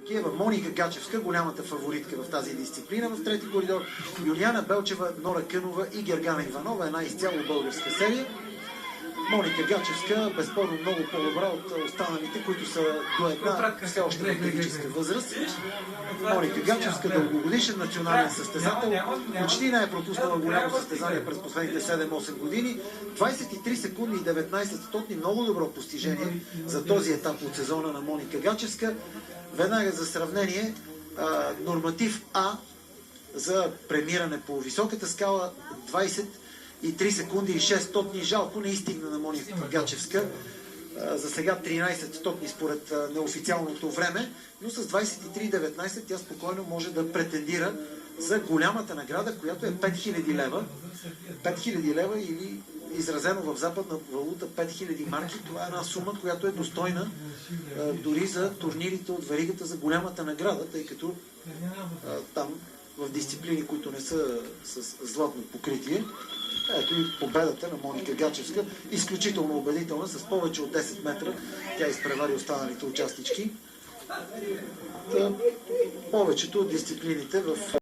Киева. Моника Гачевска, голямата фаворитка в тази дисциплина в трети коридор. Юлиана Белчева, Нора Кънова и Гергана Иванова. Една изцяло българска серия. Моника Гачевска безспорно много по-добра от останалите, които са до една все още стратегическа възраст. Моника Гачевска, дългогодишен национален състезател, почти не е пропуснала голямо състезание през последните 7-8 години. 23 секунди и 19 стотни, много добро постижение за този етап от сезона на Моника Гачевска. Веднага за сравнение, норматив А за премиране по високата скала 23 секунди и 6 стотни. Жалко не изстигна на Моника Гачевска. За сега 13 стотни според неофициалното време, но с 23,19 тя спокойно може да претендира за голямата награда, която е 5000 лева. 5000 лева или изразено в западна валута 5000 марки. Това е една сума, която е достойна дори за турнирите от веригата за голямата награда, тъй като там в дисциплини, които не са с златно покритие. Ето и победата на Моника Гачевска, изключително убедителна, с повече от 10 метра. Тя изпревари останалите участнички. Повечето от дисциплините в